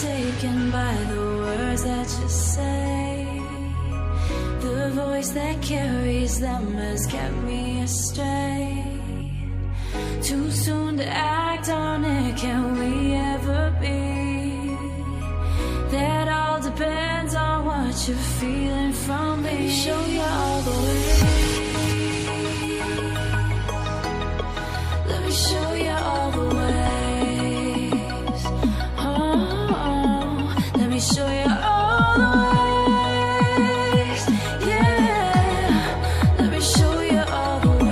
Taken by the words that you say, the voice that carries them has kept me astray. Too soon to act on it, can we ever be? That all depends on what you're feeling from me. Show you all the way. Let me show you all the way. Show you all the ways, yeah. Let me show you all the ways.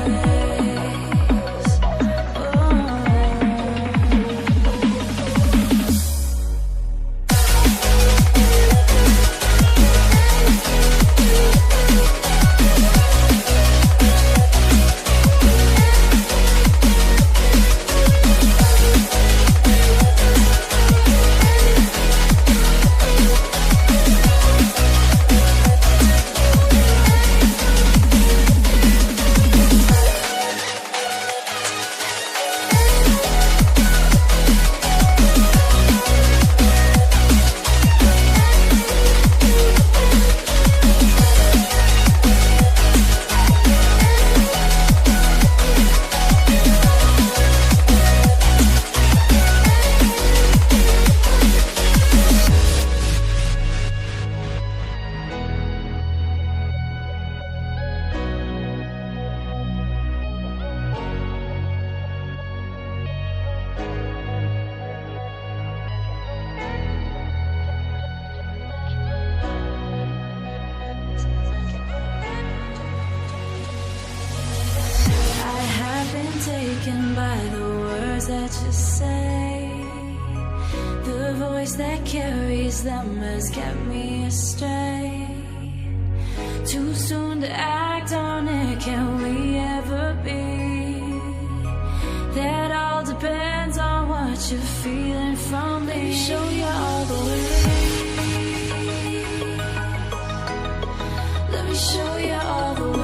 Taken by the words that you say, the voice that carries them has kept me astray. Too soon to act on it, can we ever be? That all depends on what you're feeling from me. Let me show you all the way. Let me show you all the way.